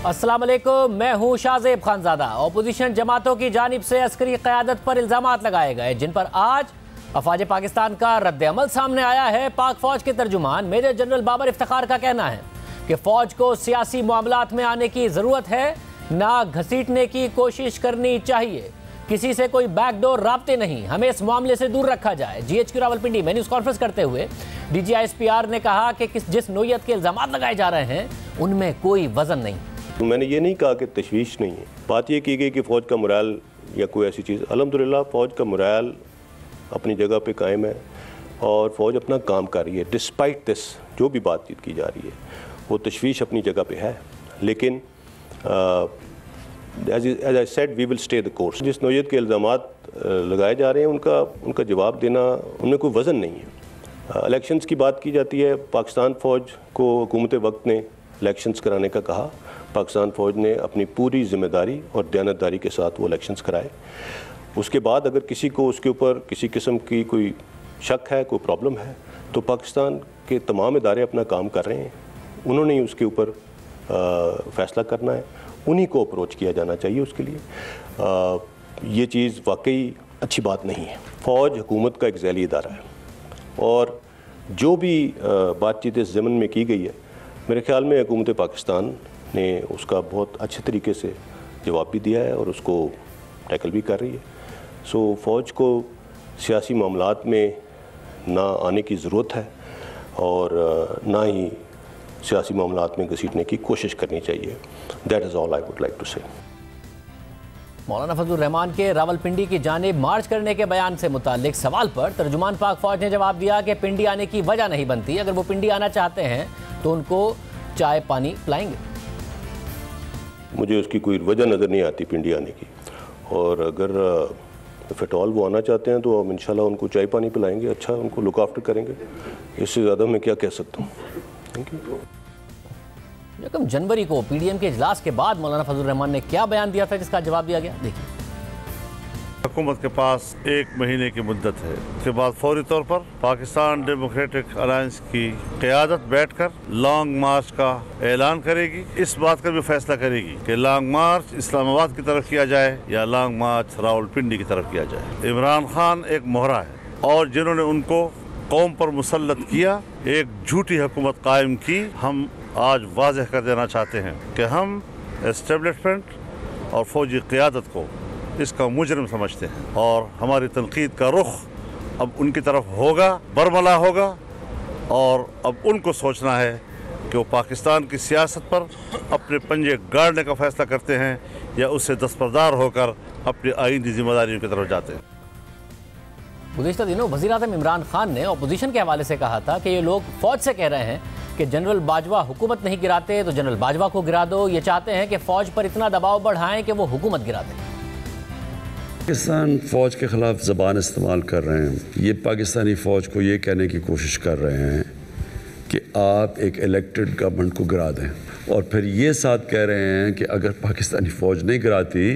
अस्सलाम वालेकुम, मैं हूँ शाहजेब खानजादा। अपोजिशन जमातों की जानिब से अस्करी क़यादत पर इल्ज़ामात लगाए गए, जिन पर आज अफवाज पाकिस्तान का रद्द-ए-अमल सामने आया है। पाक फौज के तर्जुमान मेजर जनरल बाबर इफ्तिखार का कहना है कि फौज को सियासी मामलात में आने की ज़रूरत है, ना घसीटने की कोशिश करनी चाहिए। किसी से कोई बैकडोर राब्ते नहीं, हमें इस मामले से दूर रखा जाए। GHQ रावलपिंडी में न्यूज़ कॉन्फ्रेंस करते हुए DGISPR ने कहा कि जिस नोयत के इल्ज़ामात लगाए जा रहे हैं उनमें कोई वजन नहीं। तो मैंने ये नहीं कहा कि तशवीश नहीं है। बात ये की गई कि फ़ौज का मोराल या कोई ऐसी चीज़, अल्हम्दुलिल्लाह फ़ौज का मोराल अपनी जगह पे कायम है और फ़ौज अपना काम कर रही है। डिस्पाइट दिस जो भी बातचीत की जा रही है वो तशवीश अपनी जगह पे है, लेकिन as I said we will stay the course. जिस नोयत के इल्ज़ामात लगाए जा रहे हैं उनका जवाब देना, उनमें कोई वज़न नहीं है। इलेक्शंस की बात की जाती है, पाकिस्तान फ़ौज को हुकूमत वक्त ने इलेक्शंस कराने का कहा। पाकिस्तान फ़ौज ने अपनी पूरी ज़िम्मेदारी और दयानतदारी के साथ वो इलेक्शंस कराए। उसके बाद अगर किसी को उसके ऊपर किसी किस्म की कोई शक है, कोई प्रॉब्लम है, तो पाकिस्तान के तमाम इदारे अपना काम कर रहे हैं। उन्होंने ही उसके ऊपर फ़ैसला करना है, उन्हीं को अप्रोच किया जाना चाहिए उसके लिए। ये चीज़ वाकई अच्छी बात नहीं है। फ़ौज हुकूमत का एक ज़ैली इदारा है और जो भी बातचीत इस ज़मन में की गई है, मेरे ख्याल में हुकूमत पाकिस्तान ने उसका बहुत अच्छे तरीके से जवाब भी दिया है और उसको टैकल भी कर रही है। सो फ़ौज को सियासी मामलात में ना आने की ज़रूरत है और ना ही सियासी मामलात में घसीटने की कोशिश करनी चाहिए। That is all I would like to say. Maulana Fazlur Rahman के रावलपिंडी की जानिब मार्च करने के बयान से मुताल्लिक सवाल पर तर्जुमान पाक फ़ौज ने जवाब दिया कि पिंडी आने की वजह नहीं बनती। अगर वो पिंडी आना चाहते हैं तो उनको चाय पानी पिलाएंगे। मुझे उसकी कोई वजह नज़र नहीं आती पिंडी आने की, और अगर फ़िटॉल वो आना चाहते हैं तो हम इंशाल्लाह उनको चाय पानी पिलाएंगे, अच्छा उनको लुक आफ्टर करेंगे। इससे ज़्यादा मैं क्या कह सकता हूँ। Thank you. 1 जनवरी को PDM के इजलास के बाद मौलाना फजलुर रहमान ने क्या बयान दिया था जिसका जवाब दिया गया, देखिए। हुकूमत के पास 1 महीने की मुद्दत है, उसके बाद फौरी तौर पर पाकिस्तान डेमोक्रेटिक अलायंस की क़यादत बैठकर लॉन्ग मार्च का ऐलान करेगी। इस बात का भी फैसला करेगी कि लॉन्ग मार्च इस्लामाबाद की तरफ किया जाए या लॉन्ग मार्च रावलपिंडी की तरफ किया जाए। इमरान खान एक मोहरा है और जिन्होंने उनको कौम पर मुसल्लत किया, एक झूठी हुकूमत कायम की। हम आज वाज़ेह कर देना चाहते हैं कि हम एस्टेब्लिशमेंट और फौजी क़यादत को इसका मुजरिम समझते हैं और हमारी तनकीद का रुख अब उनकी तरफ होगा, बरमला होगा, और अब उनको सोचना है कि वो पाकिस्तान की सियासत पर अपने पंजे गाड़ने का फ़ैसला करते हैं या उससे दस्तबरदार होकर अपनी आइंदी जिम्मेदारियों की तरफ जाते हैं। गुज़िश्ता दिनों वज़ीर-ए-आज़म इमरान खान ने अपोजिशन के हवाले से कहा था कि ये लोग फ़ौज से कह रहे हैं कि जनरल बाजवा हुकूमत नहीं गिराते तो जनरल बाजवा को गिरा दो। ये चाहते हैं कि फ़ौज पर इतना दबाव बढ़ाएं कि वो हुकूमत गिरा दें। पाकिस्तान फ़ौज के ख़िलाफ़ ज़बान इस्तेमाल कर रहे हैं। ये पाकिस्तानी फ़ौज को ये कहने की कोशिश कर रहे हैं कि आप एक इलेक्टेड गवर्नमेंट को गिरा दें, और फिर ये साथ कह रहे हैं कि अगर पाकिस्तानी फ़ौज नहीं गिराती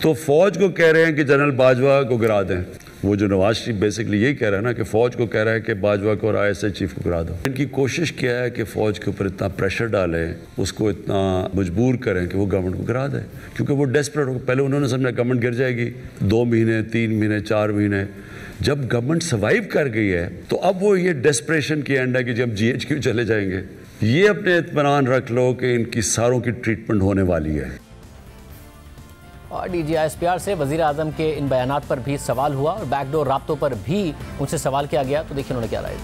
तो फ़ौज को कह रहे हैं कि जनरल बाजवा को गिरा दें। वो जो नवाज शरीफ बेसिकली यही कह रहा है ना कि फ़ौज को कह रहा है कि बाजवा को और ISI चीफ को गिरा दो। इनकी कोशिश क्या है कि फ़ौज के ऊपर इतना प्रेशर डालें, उसको इतना मजबूर करें कि वो गवर्नमेंट को गिरा दें, क्योंकि वो डेस्परेट हो। पहले उन्होंने समझा गवर्नमेंट गिर जाएगी, 2 महीने 3 महीने 4 महीने, जब गवर्नमेंट सर्वाइव कर गई है तो अब वो ये डेस्परेशन की एंड है कि जब GHQ चले जाएंगे। ये अपने इत्मीनान रख लो कि इनकी सारों की ट्रीटमेंट होने वाली है। और DGISPR से वज़ीर-ए-आज़म के इन बयानात पर भी सवाल हुआ और बैकडोर राब्तों पर भी उनसे सवाल किया गया, तो देखिए उन्होंने क्या राय दी।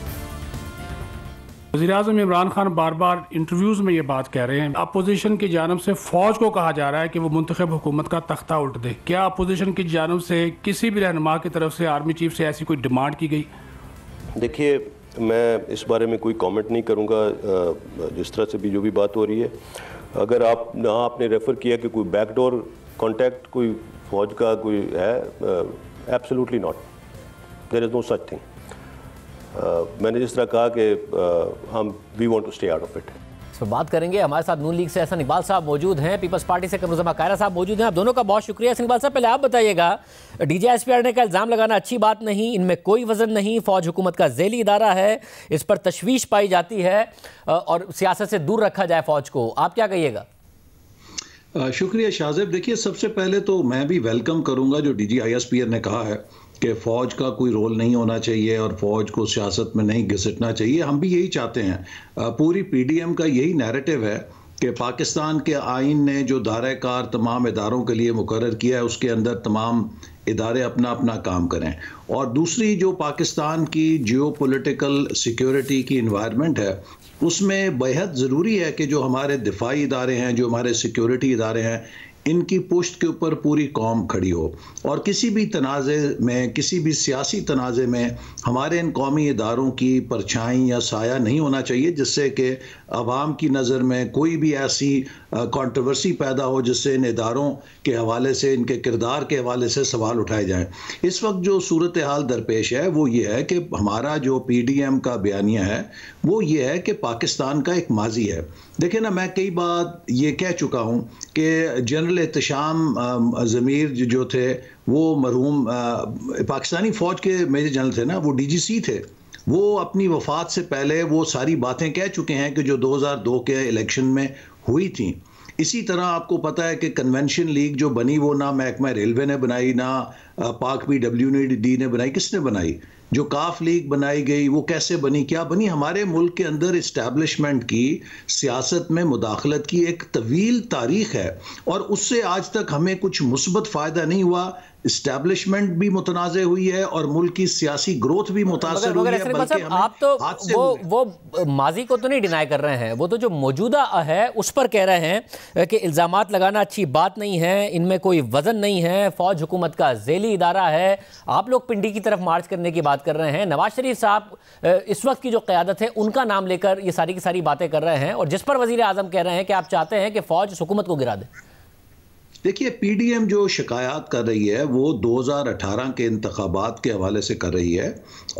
वज़ीर-ए-आज़म इमरान खान बार बार इंटरव्यूज़ में ये बात कह रहे हैं, अपोजिशन की जानब से फ़ौज को कहा जा रहा है कि वो मुंतखब हुकूमत का तख्ता उल्ट दे। क्या अपोजिशन की जानब से किसी भी रहनुमा की तरफ से आर्मी चीफ से ऐसी कोई डिमांड की गई? देखिए, मैं इस बारे में कोई कमेंट नहीं करूँगा। जिस तरह से भी जो भी बात हो रही है, अगर आपने रेफ़र किया कि कोई बैकडोर कॉन्टैक्ट कोई फ़ौज का कोई है, absolutely not, there is no such thing. मैंने जिस तरह कहा कि we want to stay out of it. इस पर बात करेंगे। हमारे साथ नून लीग से एहसन इकबाल साहब मौजूद हैं, पीपल्स पार्टी से कमरुज़्ज़मा कायरा साहब मौजूद हैं। आप दोनों का बहुत शुक्रिया। एहसन इकबाल साहब, पहले आप बताइएगा, DGISPR ने का इल्ज़ाम लगाना अच्छी बात नहीं, इनमें कोई वजन नहीं, फ़ौज हुकूमत का ज़ैली इदारा है, इस पर तशवीश पाई जाती है और सियासत से दूर रखा जाए फ़ौज को, आप क्या कहिएगा? शुक्रिया शाहजेब। देखिए, सबसे पहले तो मैं भी वेलकम करूंगा जो डीजी ISPR ने कहा है कि फ़ौज का कोई रोल नहीं होना चाहिए और फ़ौज को सियासत में नहीं घसीटना चाहिए। हम भी यही चाहते हैं। पूरी PDM का यही नैरेटिव है कि पाकिस्तान के आइन ने जो दायरा-ए-कार तमाम इदारों के लिए मुकर्रर किया है, उसके अंदर तमाम इदारे अपना अपना काम करें। और दूसरी जो पाकिस्तान की जियोपॉलिटिकल सिक्योरिटी की इन्वायरमेंट है, उसमें बेहद ज़रूरी है कि जो हमारे दिफाई इदारे हैं, जो हमारे सिक्योरिटी इदारे हैं, इनकी पुश्त के ऊपर पूरी कौम खड़ी हो। और किसी भी तनाज़े में, किसी भी सियासी तनाज़े में हमारे इन कौमी इदारों की परछाई या साया नहीं होना चाहिए, जिससे कि आवाम की नज़र में कोई भी ऐसी कंट्रोवर्सी पैदा हो जिससे इन इदारों के हवाले से, इनके किरदार के हवाले से सवाल उठाए जाएं। इस वक्त जो सूरत हाल दरपेश है वो ये है कि हमारा जो PDM का बयानिया है वो ये है कि पाकिस्तान का एक माजी है। देखिए ना, मैं कई बार ये कह चुका हूँ कि जनरल एहतशाम ज़मीर जो थे वो मरहूम पाकिस्तानी फ़ौज के मेजर जनरल थे ना, वो DGC थे। वो अपनी वफ़ात से पहले वो सारी बातें कह चुके हैं कि जो 2002 के इलेक्शन में हुई थी। इसी तरह आपको पता है कि कन्वेंशन लीग जो बनी वो ना महकमा रेलवे ने बनाई, ना पाक PWD ने बनाई। किसने बनाई? जो काफ लीग बनाई गई वो कैसे बनी, क्या बनी? हमारे मुल्क के अंदर इस्टेब्लिशमेंट की सियासत में मुदाखलत की एक तवील तारीख है और उससे आज तक हमें कुछ मुस्बत फ़ायदा नहीं हुआ। इस्टेब्लिशमेंट भी मुतनाज़े हुई है और मुल्क की सियासी ग्रोथ भी मुतासर हुई है। बल्कि आप तो वो माजी को तो नहीं डिनाई कर रहे हैं, वो तो जो मौजूदा है उस पर कह रहे हैं कि इल्ज़ामात लगाना अच्छी बात नहीं है, इनमें कोई वजन नहीं है, फ़ौज हुकूमत का ज़ेली इदारा है। आप लोग पिंडी की तरफ मार्च करने की बात कर रहे हैं। नवाज शरीफ साहब इस वक्त की जो क़यादत है उनका नाम लेकर ये सारी की सारी बातें कर रहे हैं और जिस पर वज़ीर आज़म कह रहे हैं कि आप चाहते हैं कि फ़ौज हुकूमत को गिरा दे। देखिए, PDM जो शिकायत कर रही है वो 2018 के इंतखाबात के हवाले से कर रही है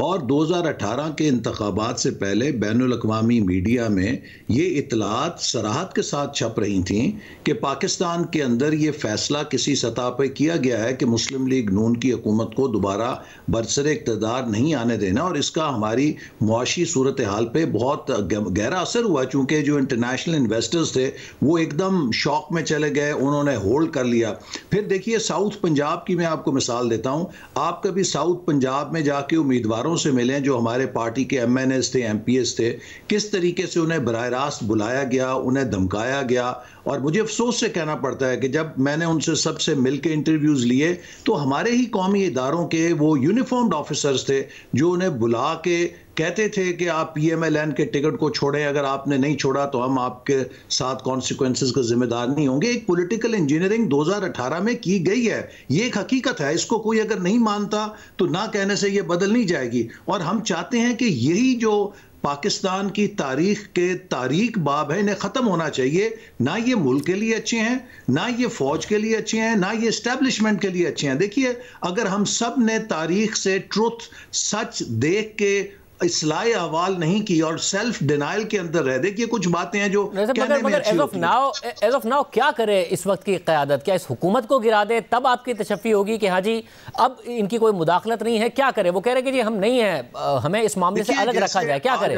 और 2018 के इंतखाबात से पहले बैनुल-अक़वामी मीडिया में ये इतलात सराहत के साथ छप रही थीं कि पाकिस्तान के अंदर ये फ़ैसला किसी सतह पर किया गया है कि मुस्लिम लीग नून की हुकूमत को दोबारा बरसरे इक़्तिदार नहीं आने देना और इसका हमारी मुआशी सूरत हाल पर बहुत गहरा असर हुआ। चूँकि जो इंटरनेशनल इन्वेस्टर्स थे वो एकदम शॉक में चले गए, उन्होंने होल्ड कर लिया। फिर देखिए, साउथ पंजाब की मैं आपको मिसाल देता हूं। आप कभी साउथ पंजाब में जाके उम्मीदवारों से मिलें जो हमारे पार्टी के MNAs थे, MPs थे, किस तरीके से उन्हें बराह रास्त बुलाया गया, उन्हें धमकाया गया। और मुझे अफसोस से कहना पड़ता है कि जब मैंने उनसे सबसे मिल के इंटरव्यूज़ लिए तो हमारे ही कौमी इदारों के वो यूनिफॉर्म्ड ऑफिसर्स थे जो उन्हें बुला के कहते थे कि आप PMLN के टिकट को छोड़ें, अगर आपने नहीं छोड़ा तो हम आपके साथ कॉन्सिक्वेंसेस का जिम्मेदार नहीं होंगे। एक पॉलिटिकल इंजीनियरिंग 2018 में की गई है, ये एक हकीकत है। इसको कोई अगर नहीं मानता तो ना कहने से ये बदल नहीं जाएगी। और हम चाहते हैं कि यही जो पाकिस्तान की तारीख के तारीख बाब है, इन्हें ख़त्म होना चाहिए। ना ये मुल्क के लिए अच्छे हैं, ना ये फ़ौज के लिए अच्छे हैं, ना ये इस्टेब्लिशमेंट के लिए अच्छे हैं। देखिए, अगर हम सब ने तारीख से ट्रुथ, सच देख के इस्लाह अहवाल नहीं की और सेल्फ डिनाइल के अंदर रह, देखिए कुछ बातें हैं जो मगर एज ऑफ नाउ क्या करे इस वक्त की क़यादत? क्या इस हुकूमत को गिरा दे तब आपकी तशफ़ी होगी कि हाँ जी अब इनकी कोई मुदाखलत नहीं है? क्या करे? वो कह रहे कि जी हम नहीं है, हमें इस मामले से अलग रखा जाए, क्या करे?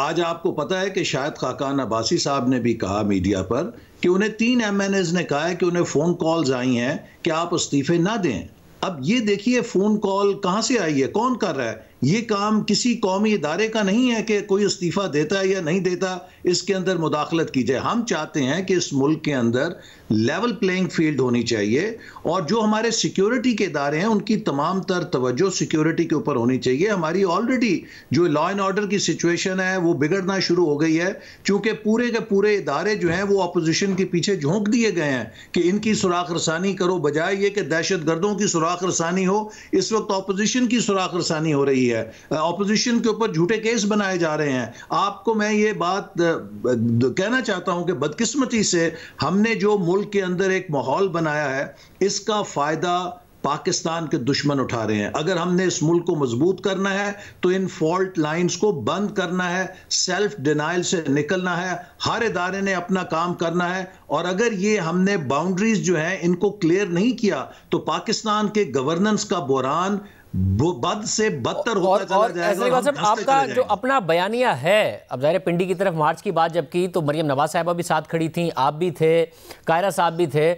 आज आपको पता है कि शायद खाकान अब्बासी साहब ने भी कहा मीडिया पर कि उन्हें 3 MNAs ने कहा है कि उन्हें फ़ोन कॉल्स आई हैं कि आप इस्तीफे ना दें। अब ये देखिए, फ़ोन कॉल कहाँ से आई है, कौन कर रहा है? ये काम किसी कौमी इदारे का नहीं है कि कोई इस्तीफ़ा देता है या नहीं देता, इसके अंदर मुदाखलत की जाए। हम चाहते हैं कि इस मुल्क के अंदर लेवल प्लेइंग फील्ड होनी चाहिए और जो हमारे सिक्योरिटी के इदारे हैं उनकी तमाम तर तवज्जो सिक्योरिटी के ऊपर होनी चाहिए। हमारी ऑलरेडी जो लॉ एंड ऑर्डर की सिचुएशन है वो बिगड़ना शुरू हो गई है, चूँकि पूरे के पूरे इदारे जो हैं वो अपोजिशन के पीछे झोंक दिए गए हैं कि इनकी सुराख रसानी करो, बजाय ये कि दहशत गर्दों की सुराख रसानी हो। इस वक्त अपोजिशन की सुराख रसानी हो रही है, ऑपोजिशन के ऊपर झूठे केस बनाए जा रहे हैं। आपको मैं ये बात कहना चाहता हूं कि बदकिस्मती से हमने जो मुल्क के अंदर एक माहौल बनाया है, इसका फायदा पाकिस्तान के दुश्मन उठा रहे हैं। अगर हमने इस मुल्क को मजबूत करना है तो इन फॉल्ट लाइंस को बंद करना है, सेल्फ डिनाइल से निकलना है, हर इदारे ने अपना काम करना है। और अगर ये हमने बाउंड्रीज जो हैं इनको क्लियर नहीं किया तो पाकिस्तान के गवर्नेंस का बुहरान बद से बदतर होता चला जाएगा। साहब, आपका जो अपना बयानिया है, अब ज़ाहिर पिंडी की तरफ मार्च की बात जब की तो मरियम नवाज साहिबा भी साथ खड़ी थी, आप भी थे, कायरा साहब भी थे,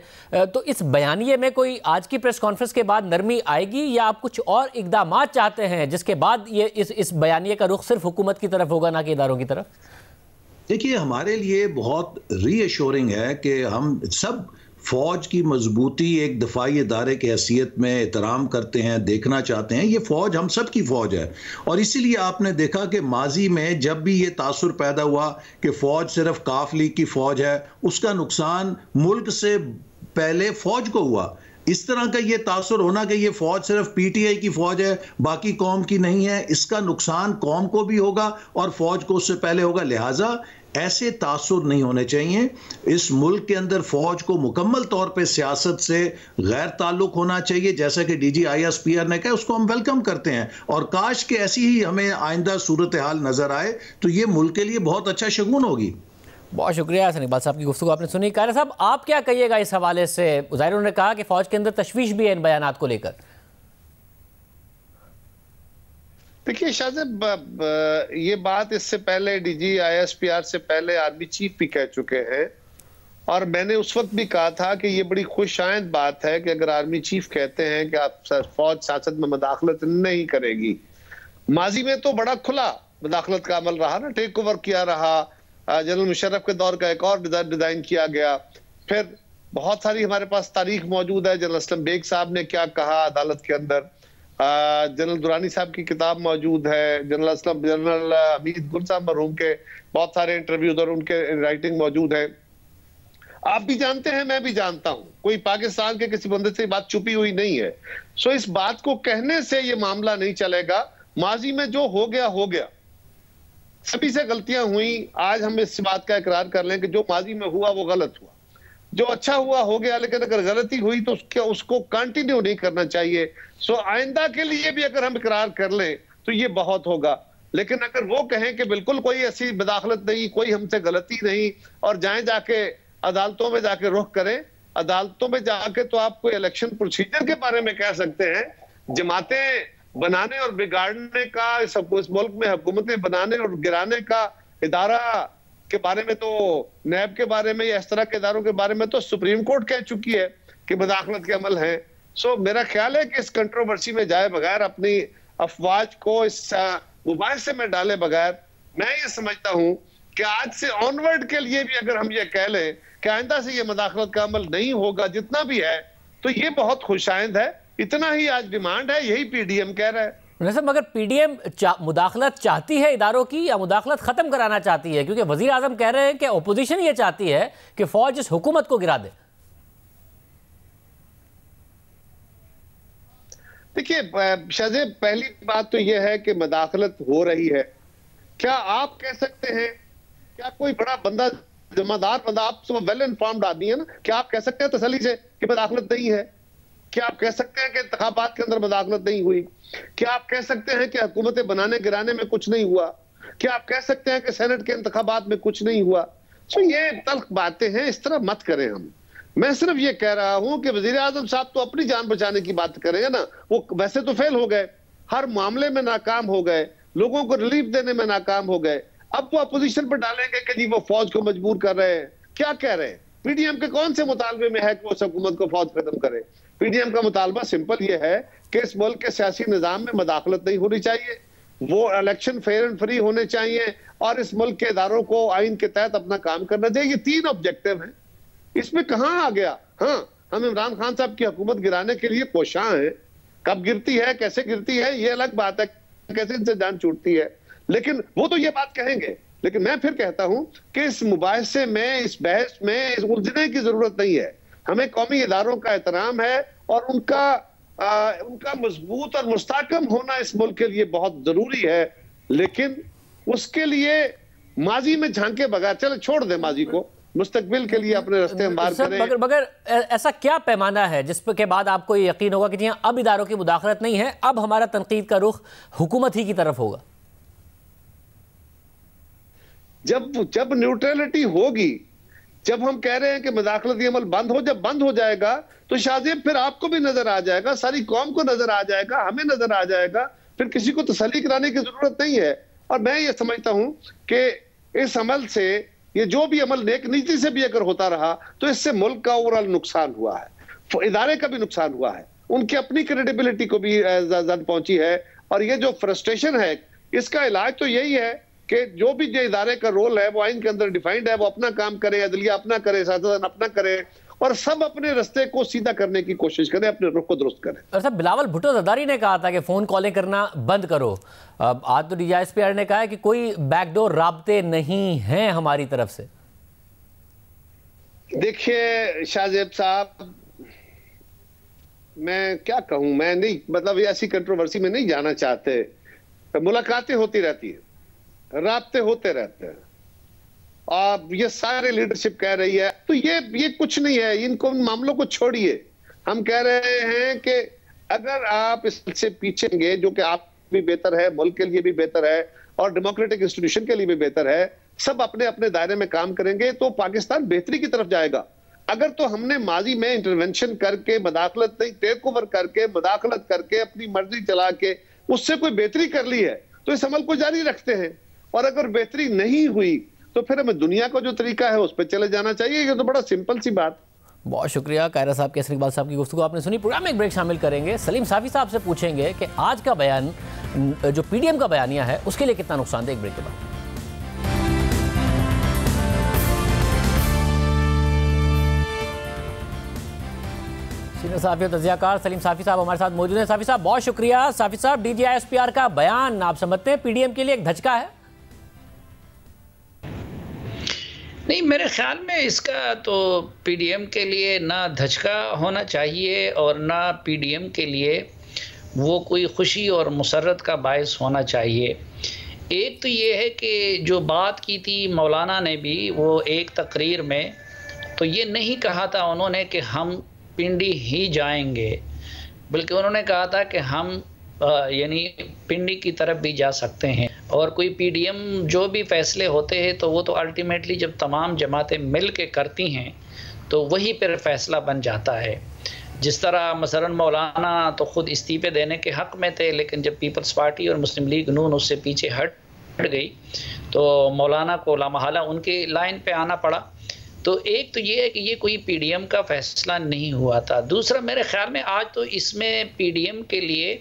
तो इस बयानिए में कोई आज की प्रेस कॉन्फ्रेंस के बाद नरमी आएगी या आप कुछ और इकदामात चाहते हैं जिसके बाद ये इस बयानिए का रुख सिर्फ हुकूमत की तरफ होगा, ना कि इदारों की तरफ? देखिए, हमारे लिए बहुत रीअश्योरिंग है कि हम सब फौज की मजबूती एक दफाई इदारे की हैसियत में एहतराम करते हैं, देखना चाहते हैं। ये फौज हम सब की फौज है और इसीलिए आपने देखा कि माजी में जब भी ये तासुर पैदा हुआ कि फौज सिर्फ काफ लीग की फौज है, उसका नुकसान मुल्क से पहले फौज को हुआ। इस तरह का ये तासुर होना कि ये फौज सिर्फ पीटीआई की फौज है, बाकी कौम की नहीं है, इसका नुकसान कौम को भी होगा और फौज को उससे पहले होगा। लिहाजा ऐसे तासुर नहीं होने चाहिए। इस मुल्क के अंदर फौज को मुकम्मल तौर पे सियासत से गैर ताल्लुक होना चाहिए, जैसा कि डीजी ISPR ने कहा, उसको हम वेलकम करते हैं और काश कि ऐसी ही हमें आइंदा सूरत हाल नजर आए तो ये मुल्क के लिए बहुत अच्छा शगुन होगी। बहुत शुक्रिया हसन इकबाल साहब की गुफ्तगू आपने सुनी। कायरा साहब, आप क्या कहिएगा इस हवाले से? ज़ाहिर ने कहा कि फौज के अंदर तशवीश भी है इन बयानात को लेकर। देखिए शाहज़ेब, ये बात इससे पहले डीजी ISPR से पहले आर्मी चीफ भी कह चुके हैं और मैंने उस वक्त भी कहा था कि ये बड़ी खुशाइंद बात है कि अगर आर्मी चीफ कहते हैं कि आप फौज सियासत में मदाखलत नहीं करेगी। माजी में तो बड़ा खुला मदाखलत का अमल रहा ना, टेक ओवर किया रहा, जनरल मुशर्रफ के दौर का एक और डिजाइन किया गया, फिर बहुत सारी हमारे पास तारीख मौजूद है। जनरल असलम बेग साहब ने क्या कहा अदालत के अंदर, जनरल दुरानी साहब की किताब मौजूद है, जनरल हमीद गुल साहब मरहूम के बहुत सारे इंटरव्यूज और उनके राइटिंग मौजूद है। आप भी जानते हैं, मैं भी जानता हूं, कोई पाकिस्तान के किसी बंदे से बात छुपी हुई नहीं है। सो इस बात को कहने से ये मामला नहीं चलेगा। माजी में जो हो गया हो गया, सभी से गलतियां हुई। आज हम इस बात का इकरार कर लें कि जो माजी में हुआ वो गलत हुआ, जो अच्छा हुआ हो गया, लेकिन अगर गलती हुई तो उसको कंटिन्यू नहीं करना चाहिए। सो आइंदा के लिए भी अगर हम इकरार कर लें तो ये बहुत होगा। लेकिन अगर वो कहें कि बिल्कुल कोई ऐसी मुदाखलत नहीं, कोई हमसे गलती नहीं, और जाएं जाके अदालतों में जाके रुख करें, अदालतों में जाके तो आप कोई इलेक्शन प्रोसीजर के बारे में कह सकते हैं, जमातें बनाने और बिगाड़ने का, इस मुल्क में हुकूमतें बनाने और गिराने का इदारा के बारे में तो, नैब के बारे में या इस तरह के इदारों के बारे में तो सुप्रीम कोर्ट कह चुकी है कि मुदाखलत के अमल है। सो मेरा ख्याल है कि इस कंट्रोवर्सी में जाए बगैर, अपनी अफवाज को इस मुबाहिसे में डाले बगैर, मैं ये समझता हूं कि आज से ऑनवर्ड के लिए भी अगर हम ये कह लें कि आइंदा से ये मुदाखलत का अमल नहीं होगा जितना भी है, तो ये बहुत खुशाइंद है। इतना ही आज डिमांड है, यही PDM कह रहा है। मगर PDM मुदाखलत चाहती है इदारों की या मुदाखलत खत्म कराना चाहती है? क्योंकि वजीर आजम कह रहे हैं कि ओपोजिशन ये चाहती है कि फौज इस हुकूमत को गिरा दे। देखिए शाहज़ेब, पहली बात तो यह है कि मुदाखलत हो रही है। क्या आप कह सकते हैं, क्या कोई बड़ा बंदा, जमादार बंदा, आप सब वेल इन्फॉर्म्ड आदमी है ना, क्या आप कह सकते हैं तसल्ली से कि मुदाखलत नहीं है? क्या आप कह सकते हैं कि इंतखाबात के अंदर मुदाखलत नहीं हुई? क्या आप कह सकते हैं कि हुकूमतें बनाने गिराने में कुछ नहीं हुआ? क्या आप कह सकते हैं कि सेनेट के इंतखाबात में कुछ नहीं हुआ? सो ये तल्ख बातें हैं, इस तरह मत करें। मैं सिर्फ ये कह रहा हूं कि वजीर आजम साहब तो अपनी जान बचाने की बात करेंगे ना, वो वैसे तो फेल हो गए, हर मामले में नाकाम हो गए, लोगों को रिलीफ देने में नाकाम हो गए। अब वो अपोजिशन पर डालेंगे कि जी वो फौज को मजबूर कर रहे हैं। क्या कह रहे हैं? PDM के कौन से मुतालबे में है कि उस हुकूमत को फौज खत्म करे? PDM का मुतालबा सिंपल ये है कि इस मुल्क के सियासी निजाम में मुदाखलत नहीं होनी चाहिए, वो इलेक्शन फेयर एंड फ्री होने चाहिए और इस मुल्क के इदारों को आइन के तहत अपना काम करना चाहिए। ये 3 ऑब्जेक्टिव हैं, इसमें कहां आ गया? हाँ, हम इमरान खान साहब की हुकूमत गिराने के लिए कोशां हैं। कब गिरती है, कैसे गिरती है, ये अलग बात है, कैसे इनसे जान छूटती है, लेकिन वो तो ये बात कहेंगे। लेकिन मैं फिर कहता हूं कि इस मुबाहिसे में, इस बहस में उलझने की जरूरत नहीं है। हमें कौमी इदारों का एहतराम है और उनका मजबूत और मुस्तहकम होना इस मुल्क के लिए बहुत जरूरी है। लेकिन उसके लिए माजी में झांके बगैर, चले छोड़ दे माजी को, मुस्तकबिल के लिए अपने रास्ते हमवार करें। मगर ऐसा क्या पैमाना है जिसके बाद आपको ये यकीन होगा कि जी अब इदारों की मुदाखलत नहीं है, अब हमारा तनकीद का रुख हुकूमत ही की तरफ होगा? जब न्यूट्रलिटी होगी, जब हम कह रहे हैं कि मुदाखलती अमल बंद हो, जब बंद हो जाएगा तो शाहजेब फिर आपको भी नजर आ जाएगा, सारी कौम को नजर आ जाएगा, हमें नजर आ जाएगा, फिर किसी को तसल्ली कराने की जरूरत नहीं है। और मैं ये समझता हूं कि इस अमल से, ये जो भी अमल नेक नीति से भी अगर होता रहा तो इससे मुल्क का ओवरऑल नुकसान हुआ है, इदारे का भी नुकसान हुआ है, उनकी अपनी क्रेडिबिलिटी को भी जद पहुंची है। और ये जो फ्रस्ट्रेशन है, इसका इलाज तो यही है कि जो भी जो इदारे का रोल है वो आइन के अंदर डिफाइंड है, वो अपना काम करे, अदलिया अपना करे, सियासतदान अपना करे, और सब अपने रास्ते को सीधा करने की कोशिश करें, अपने रुख को दुरुस्त करें। और साहब, बिलावल भुट्टो जरदारी ने कहा था कि फोन कॉलिंग करना बंद करो। आज तो DGISPR ने कहा है कि कोई बैकडोर राब्ते नहीं हैं हमारी तरफ से। देखिए शाहजेब साहब, मैं क्या कहूं, मैं नहीं, मतलब ऐसी कंट्रोवर्सी में नहीं जाना चाहते। मुलाकातें होती रहती है, राब्ते होते रहते हैं, और ये सारे लीडरशिप कह रही है, तो ये कुछ नहीं है, इनको मामलों को छोड़िए। हम कह रहे हैं कि अगर आप इससे पीछे गए, जो कि आप भी बेहतर है, मुल्क के लिए भी बेहतर है और डेमोक्रेटिक इंस्टीट्यूशन के लिए भी बेहतर है, सब अपने अपने दायरे में काम करेंगे तो पाकिस्तान बेहतरी की तरफ जाएगा। अगर तो हमने माजी में इंटरवेंशन करके, मदाखलत नहीं, टेक ओवर करके, मदाखलत करके, अपनी मर्जी चला के उससे कोई बेहतरी कर ली है तो इस अमल को जारी रखते हैं, और अगर बेहतरी नहीं हुई तो फिर हमें दुनिया का जो तरीका है उस पर चले जाना चाहिए। ये तो बड़ा सिंपल सी बात। बहुत शुक्रिया कायरा साहब, केसरी इकबाल साहब की गुफ्तगू आपने सुनी। प्रोग्राम में एक ब्रेक शामिल करेंगे, सलीम साफी साहब से पूछेंगे कि आज का बयान, जो PDM का बयानिया है, उसके लिए कितना नुकसानदेह। एक ब्रेक के बाद सीनियर साफी और तजियाकार सलीम साफी साहब हमारे साथ मौजूद हैं। साफी साहब बहुत शुक्रिया। साफी साहब, DGISPR का बयान आप समझते हैं PDM के लिए एक धचका है? नहीं, मेरे ख्याल में इसका तो PDM के लिए ना धचका होना चाहिए और ना PDM के लिए वो कोई खुशी और मुसर्रत का बायस होना चाहिए। एक तो ये है कि जो बात की थी मौलाना ने भी, वो एक तकरीर में तो ये नहीं कहा था उन्होंने कि हम पिंडी ही जाएंगे, बल्कि उन्होंने कहा था कि हम यानी पिंडी की तरफ भी जा सकते हैं। और कोई PDM जो भी फैसले होते हैं तो वो तो अल्टीमेटली जब तमाम जमातें मिल के करती हैं तो वही पर फैसला बन जाता है। जिस तरह मसलन मौलाना तो ख़ुद इस्तीफ़े देने के हक़ में थे, लेकिन जब पीपल्स पार्टी और मुस्लिम लीग नून उससे पीछे हट गई तो मौलाना को लामहला उनके लाइन पे आना पड़ा। तो एक तो ये है कि ये कोई PDM का फ़ैसला नहीं हुआ था। दूसरा, मेरे ख़्याल में आज तो इसमें PDM के लिए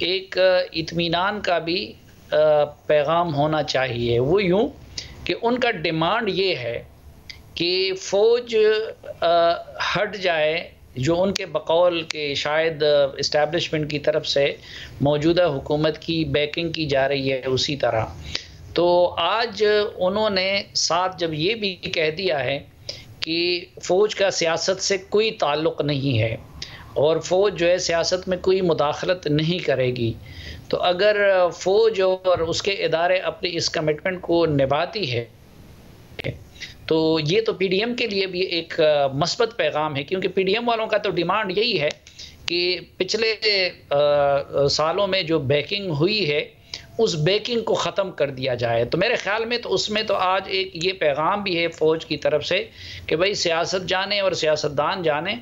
एक इत्मीनान का भी पैगाम होना चाहिए। वो यूँ कि उनका डिमांड ये है कि फ़ौज हट जाए, जो उनके बकौल के शायद इस्टेब्लिशमेंट की तरफ से मौजूदा हुकूमत की बैकिंग की जा रही है उसी तरह। तो आज उन्होंने साथ जब ये भी कह दिया है कि फ़ौज का सियासत से कोई ताल्लुक़ नहीं है और फ़ौज जो है सियासत में कोई मुदाखलत नहीं करेगी, तो अगर फ़ौज और उसके इदारे अपनी इस कमिटमेंट को निभाती है तो ये तो PDM के लिए भी एक मस्बत पैगाम है, क्योंकि PDM वालों का तो डिमांड यही है कि पिछले सालों में जो बैकिंग हुई है उस बैकिंग को ख़त्म कर दिया जाए। तो मेरे ख़्याल में तो उसमें तो आज एक ये पैगाम भी है फ़ौज की तरफ से कि भाई सियासत जाने और सियासतदान जाने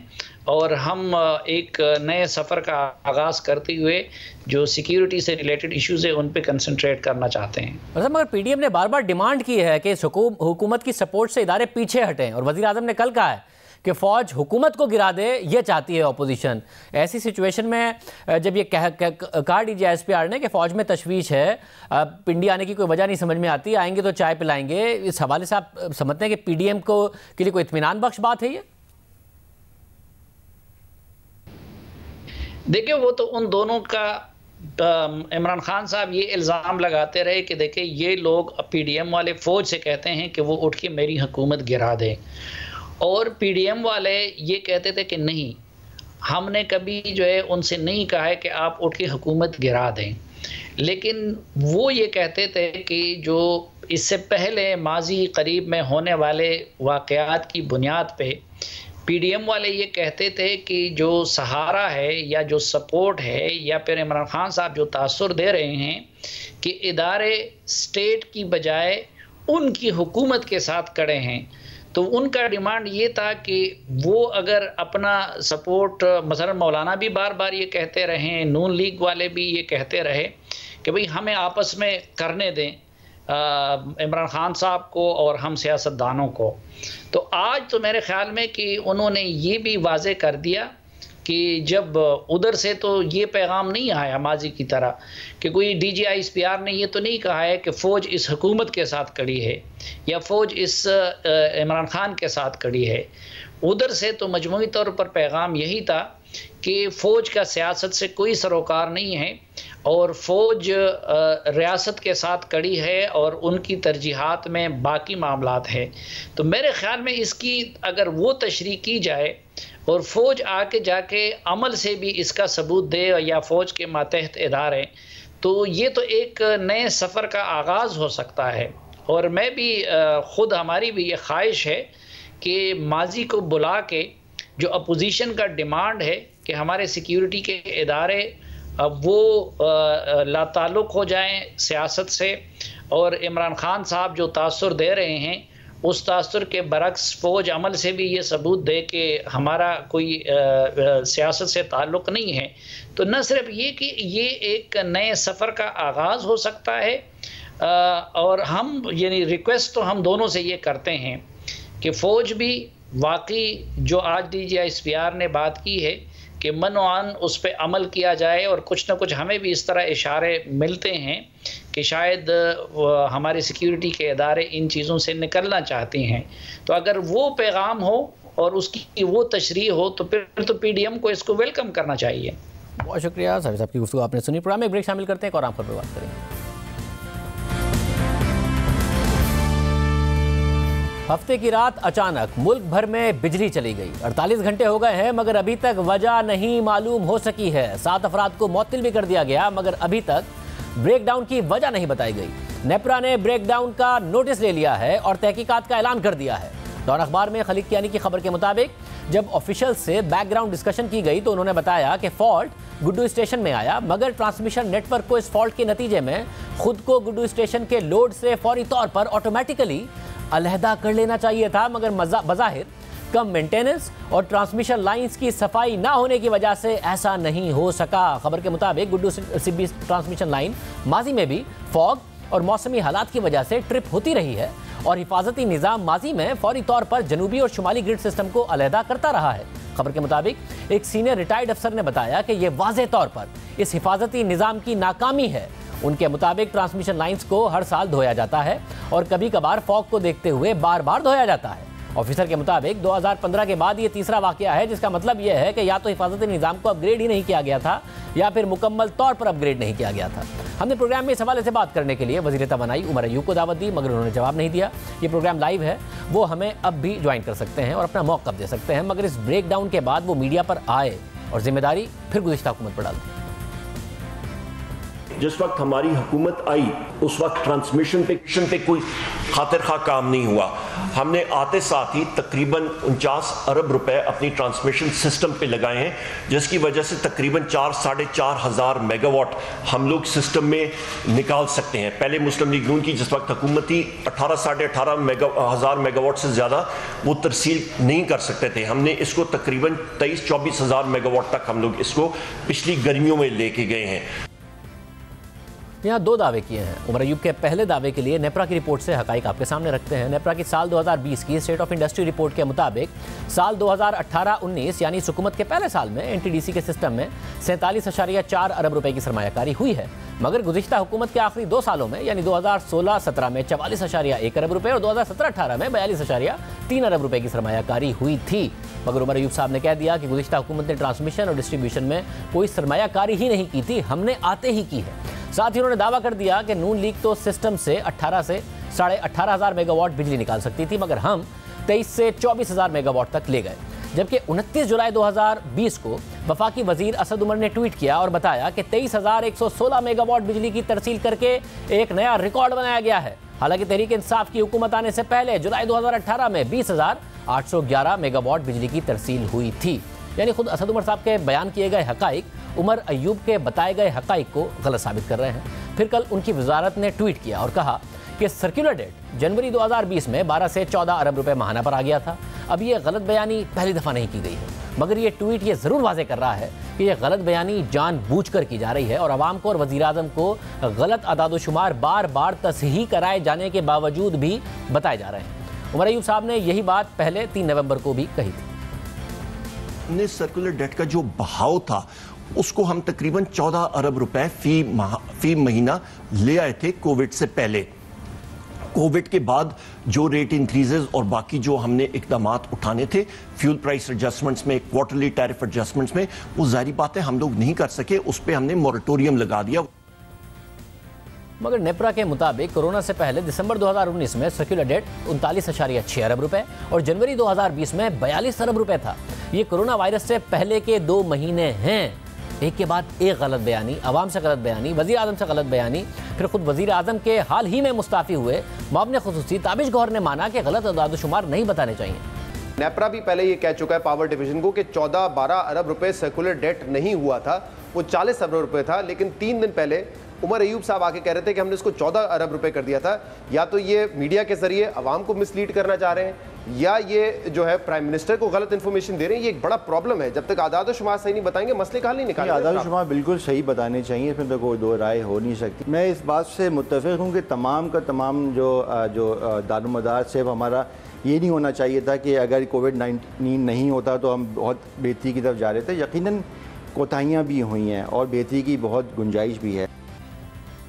और हम एक नए सफ़र का आगाज़ करते हुए जो सिक्योरिटी से रिलेटेड इश्यूज़ है उन पे कंसंट्रेट करना चाहते हैं। मगर PDM ने बार बार डिमांड की है कि हुकूमत की सपोर्ट से इदारे पीछे हटें, और वज़ीर आज़म ने कल कहा है कि फ़ौज हुकूमत को गिरा दे, ये चाहती है अपोजिशन। ऐसी सिचुएशन में जब ये कहा DGISPR ने कि फ़ौज में तशवीश है, पिंडी आने की कोई वजह नहीं समझ में आती, आएंगे तो चाय पिलाएंगे, इस हवाले से आप समझते हैं कि PDM को के लिए कोई इत्मीनान बख्श बात है ये? देखिए, वो तो उन दोनों का इमरान खान साहब ये इल्ज़ाम लगाते रहे कि देखिए ये लोग PDM वाले फ़ौज से कहते हैं कि वो उठ के मेरी हुकूमत गिरा दें, और PDM वाले ये कहते थे कि नहीं, हमने कभी जो है उनसे नहीं कहा है कि आप उठ के हुकूमत गिरा दें। लेकिन वो ये कहते थे कि जो इससे पहले माजी करीब में होने वाले वाक़यात की बुनियाद पे PDM वाले ये कहते थे कि जो सहारा है या जो सपोर्ट है या फिर इमरान खान साहब जो तासुर दे रहे हैं कि इदारे स्टेट की बजाय उनकी हुकूमत के साथ खड़े हैं, तो उनका डिमांड ये था कि वो अगर अपना सपोर्ट, मसलन मौलाना भी बार बार ये कहते रहे, नून लीग वाले भी ये कहते रहे कि भाई हमें आपस में करने दें इमरान खान साहब को और हम सियासतदानों को। तो आज तो मेरे ख्याल में कि उन्होंने ये भी वाज़े कर दिया कि जब उधर से तो ये पैगाम नहीं आया माजी की तरह कि कोई DGISPR ने ये तो नहीं कहा है कि फ़ौज इस हुकूमत के साथ खड़ी है या फ़ौज इस इमरान खान के साथ खड़ी है। उधर से तो मजमूई तौर पर पैगाम यही था कि फ़ौज का सियासत से कोई सरोकार नहीं है और फ़ौज रियासत के साथ खड़ी है और उनकी तरजीहात में बाकी मामलात हैं। तो मेरे ख़्याल में इसकी अगर वो तशरीह की जाए और फ़ौज आके जाके अमल से भी इसका सबूत दे या फ़ौज के मातहत इदारे, तो ये तो एक नए सफ़र का आगाज़ हो सकता है। और मैं भी ख़ुद हमारी भी ये ख्वाहिश है कि माजी को बुला के जो अपोजिशन का डिमांड है कि हमारे सिक्योरिटी के इदारे वो लाताल्लुक़ हो जाएं सियासत से और इमरान खान साहब जो तासुर दे रहे हैं उस तासुर के बरक्स फ़ौज अमल से भी ये सबूत दे कि हमारा कोई सियासत से ताल्लुक़ नहीं है। तो न सिर्फ ये कि ये एक नए सफ़र का आगाज़ हो सकता है और हम यानी रिक्वेस्ट तो हम दोनों से ये करते हैं कि फ़ौज भी वाकई जो आज DGISPR ने बात की है कि मनोआन उस पर अमल किया जाए और कुछ न कुछ हमें भी इस तरह इशारे मिलते हैं कि शायद हमारे सिक्योरिटी के इदारे इन चीज़ों से निकलना चाहती हैं। तो अगर वो पैगाम हो और उसकी वो तशरीह हो तो फिर तो PDM को इसको वेलकम करना चाहिए। बहुत शुक्रिया साबिर साहब की गुफ्तगू आपने सुनी। प्रोग्राम में एक ब्रेक शामिल करते हैं और आम पर बात करेंगे। हफ्ते की रात अचानक मुल्क भर में बिजली चली गई। 48 घंटे हो गए हैं मगर अभी तक वजह नहीं मालूम हो सकी है। 7 अफराद को मुअत्तिल भी कर दिया गया मगर अभी तक ब्रेकडाउन की वजह नहीं बताई गई। नेपरा ने ब्रेकडाउन का नोटिस ले लिया है और तहकीकात का ऐलान कर दिया है। डॉन अखबार में खलीक कियानी की खबर के मुताबिक जब ऑफिशियल से बैकग्राउंड डिस्कशन की गई तो उन्होंने बताया कि फॉल्ट गुड्डू स्टेशन में आया मगर ट्रांसमिशन नेटवर्क को इस फॉल्ट के नतीजे में खुद को गुड्डू स्टेशन के लोड से फौरी तौर पर ऑटोमेटिकली अलहदा कर लेना चाहिए था मगर बज़ाहिर कम मेंटेनेंस और ट्रांसमिशन लाइंस की सफाई ना होने की वजह से ऐसा नहीं हो सका। खबर के मुताबिक गुड्डू सिब्बी ट्रांसमिशन लाइन माजी में भी फॉग और मौसमी हालात की वजह से ट्रिप होती रही है और हिफाजती निज़ाम माजी में फौरी तौर पर जनूबी और शुमाली ग्रिड सिस्टम को अलहदा करता रहा है। खबर के मुताबिक एक सीनियर रिटायर्ड अफसर ने बताया कि यह वाज़ेह तौर पर इस हिफाजती निज़ाम की नाकामी है। उनके मुताबिक ट्रांसमिशन लाइंस को हर साल धोया जाता है और कभी कभार फॉग को देखते हुए बार बार धोया जाता है। ऑफिसर के मुताबिक 2015 के बाद ये तीसरा वाकया है जिसका मतलब यह है कि या तो हिफाजती निज़ाम को अपग्रेड ही नहीं किया गया था या फिर मुकम्मल तौर पर अपग्रेड नहीं किया गया था। हमने प्रोग्राम में इस हवाले से बात करने के लिए वज़ीर तवानाई उमर अय्यूब को दावत दी मगर उन्होंने जवाब नहीं दिया। ये प्रोग्राम लाइव है, वो हमें अब भी ज्वाइन कर सकते हैं और अपना मौक़िफ़ दे सकते हैं मगर इस ब्रेकडाउन के बाद वो मीडिया पर आए और जिम्मेदारी फिर गुज़िश्ता हुकूमत पर डाल दी। जिस वक्त हमारी हुकूमत आई उस वक्त ट्रांसमिशन पे कोई खातिर खा काम नहीं हुआ। हमने आते साथ ही तकरीबन 49 अरब रुपए अपनी ट्रांसमिशन सिस्टम पे लगाए हैं जिसकी वजह से तकरीबन 4-4,500 मेगावाट हम लोग सिस्टम में निकाल सकते हैं। पहले मुस्लिम लीग नून की जिस वक्त हुकूमत थी 18-18,500 मेगावाट से ज़्यादा वो तरसील नहीं कर सकते थे। हमने इसको तकरीबन 23-24,000 मेगावाट तक हम लोग इसको पिछली गर्मियों में लेके गए हैं। यहाँ 2 दावे किए हैं। उमर अय्यूब के पहले दावे के लिए नेपरा की रिपोर्ट से हकाइक आपके सामने रखते हैं। नेपरा की साल 2020 की स्टेट ऑफ इंडस्ट्री रिपोर्ट के मुताबिक साल 2018-19 यानी हुकूमत के पहले साल में NTDC के सिस्टम में 47.4 अरब रुपए की सरमायाकारी हुई है मगर गुज़िश्ता हुकूमत के आखिरी 2 सालों में यानी 2016-17 में 44.1 अरब रुपए और 2017-18 में 42.3 अरब रुपए की सरमायाकारी हुई थी। मगर उमर अय्यूब साहब ने कह दिया कि गुज़िश्ता हुकूमत ने ट्रांसमिशन और डिस्ट्रीब्यूशन में कोई सरमायाकारी ही नहीं की थी, हमने आते ही की है। साथ ही उन्होंने दावा कर दिया कि नून लीग तो सिस्टम से 18 से 18,500 मेगावाट बिजली निकाल सकती थी मगर हम 23 से 24,000 मेगावाट तक ले गए। जबकि 29 जुलाई 2020 को वफाकी वजीर असद उमर ने ट्वीट किया और बताया कि 23,116 मेगावाट बिजली की तरसील करके एक नया रिकॉर्ड बनाया गया है। हालांकि तहरीक इंसाफ की हुकूमत आने से पहले जुलाई 2018 में 20,811 मेगावाट बिजली की तरसील हुई थी। यानी खुद असद उमर साहब के बयान किए गए हकाइक उमर अय्यूब के बताए गए हकाइक को गलत साबित कर रहे हैं। फिर कल उनकी वजारत ने ट्वीट किया और कहा कि सर्कुलर डेट जनवरी 2020 में 12 से 14 अरब रुपए माहाना पर आ गया था। अब ये गलत बयानी पहली दफ़ा नहीं की गई है, मगर ये ट्वीट ये ज़रूर वाज़े कर रहा है कि यह गलत बयानी जानबूझकर की जा रही है और आवाम को और वज़ीर-ए-आज़म को गलत अदाद-ओ-शुमार बार बार तस्हीह कराए जाने के बावजूद भी बताए जा रहे हैं। उमर अयूब साहब ने यही बात पहले 3 नवंबर को भी कही थी। सर्कुलर डेट का जो बहाव था उसको हम तकरीबन 14 अरब रुपए फी महीना ले आए थे कोविड से पहले। कोविड के बाद जो रेट इंक्रीजेस और बाकी जो हमने इकदामात उठाने थे फ्यूल प्राइस एडजस्टमेंट्स में, क्वार्टरली टैरिफ एडजस्टमेंट्स में, वो जारी बातें हम लोग नहीं कर सके, उस पर हमने मोरेटोरियम लगा दिया। मगर नेप्रा के मुताबिक कोरोना से पहले दिसंबर 2019 में सर्कुलर डेट 39.6 अरब रुपए और जनवरी 2020 में 42 अरब रुपए था। ये कोरोना वायरस से पहले के 2 महीने हैं। एक के बाद एक गलत बयानी, अवाम से गलत बयानी, वज़ीर आज़म से गलत बयानी, फिर खुद वज़ीर आज़म के हाल ही में मुस्ताफ़ी हुए मुआविन ख़ुसूसी ताबिश गौहर ने माना कि गलत अदाद-ओ-शुमार नहीं बताने चाहिए। नेप्रा भी पहले ये कह चुका है पावर डिवीजन को कि 14-12 अरब रुपए सर्कुलर डेट नहीं हुआ था, वो 40 अरब रुपए था। लेकिन 3 दिन पहले उमर अयूब साहब आके कह रहे थे कि हमने इसको 14 अरब रुपए कर दिया था। या तो ये मीडिया के जरिए अवाम को मिसलीड करना चाह रहे हैं या ये जो है प्राइम मिनिस्टर को गलत इन्फॉर्मेशन दे रहे हैं। ये एक बड़ा प्रॉब्लम है। जब तक आदाद-ओ-शुमार सही नहीं बताएंगे मसले का हल नहीं निकालेंगे। आदाद-ओ-शुमार बिल्कुल सही बताने चाहिए, इसमें तो कोई दो राय हो नहीं सकती। मैं इस बात से मुत्तफिक हूँ कि तमाम का तमाम जो दारोमदार सिर्फ हमारा ये नहीं होना चाहिए था कि अगर कोविड-19 नहीं होता तो हम बहुत बेहतरी की तरफ जा रहे थे। यकीनन कोताहियाँ भी हुई हैं और बेहतरी की बहुत गुंजाइश भी है।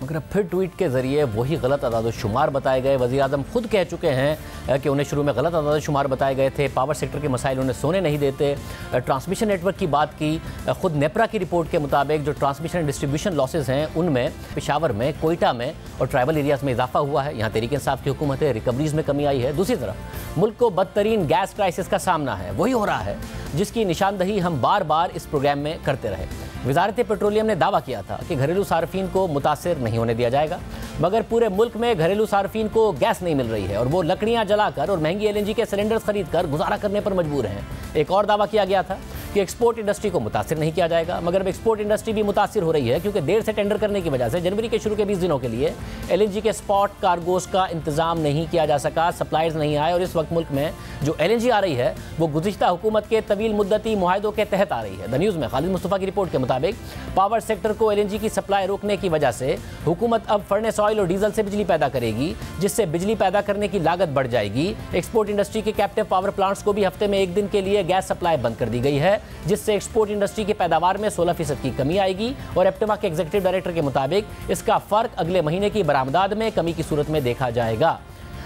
मगर अब फिर ट्वीट के जरिए वही गलत अदाद-ओ-शुमार बताए गए। वज़ीर आज़म खुद कह चुके हैं कि उन्हें शुरू में गलत अदाद-ओ-शुमार बताए गए थे, पावर सेक्टर के मसाइल उन्हें सोने नहीं देते। ट्रांसमिशन नेटवर्क की बात की, खुद नेप्रा की रिपोर्ट के मुताबिक जो ट्रांसमिशन एंड डिस्ट्रीब्यूशन लॉसेस हैं उनमें पेशावर में, कोयटा में और ट्राइबल एरियाज़ में इजाफा हुआ है। यहाँ तहरीक इंसाफ की हुकूमत है, रिकवरीज में कमी आई है। दूसरी तरफ मुल्क को बदतरीन गैस क्राइसिस का सामना है, वही हो रहा है जिसकी निशानदही हम बार बार इस प्रोग्राम में करते रहे। वजारत पेट्रोलियम ने दावा किया था कि घरेलू सार्फिन को मुतासिर नहीं होने दिया जाएगा, मगर पूरे मुल्क में घरेलू सार्फिन को गैस नहीं मिल रही है और वो लकड़ियां जलाकर और महंगी LNG के सिलेंडर्स खरीद कर गुजारा करने पर मजबूर हैं। एक और दावा किया गया था कि एक्सपोर्ट इंडस्ट्री को मुतासिर नहीं किया जाएगा, मगर अब एक्सपोर्ट इंडस्ट्री भी मुतासिर हो रही है क्योंकि देर से टेंडर करने की वजह से जनवरी के शुरू के 20 दिनों के लिए LNG के स्पॉट कार्गोस का इंतजाम नहीं किया जा सका, सप्लायर्स नहीं आए और इस वक्त मुल्क में जो LNG आ रही है वो गुज़िश्ता हुकूमत के तवील मुद्दती मुआहदों के तहत आ रही है। द न्यूज़ में खालिद मुस्तफ़ा की रिपोर्ट के मुताबिक पावर सेक्टर को LNG की सप्लाई रोकने की वजह से हुकूमत अब फर्नेस ऑयल और डीजल से बिजली पैदा करेगी, जिससे बिजली पैदा करने की लागत बढ़ जाएगी। एक्सपोर्ट इंडस्ट्री के कैप्टिव पावर प्लांट्स को भी हफ्ते में 1 दिन के लिए गैस सप्लाई बंद कर दी गई है, जिससे एक्सपोर्ट इंडस्ट्री की पैदावार में 16% की कमी आएगी और एप्टेमा के एग्जीक्यूटिव डायरेक्टर के मुताबिक इसका फर्क अगले महीने की बरामदात में कमी की सूरत में देखा जाएगा।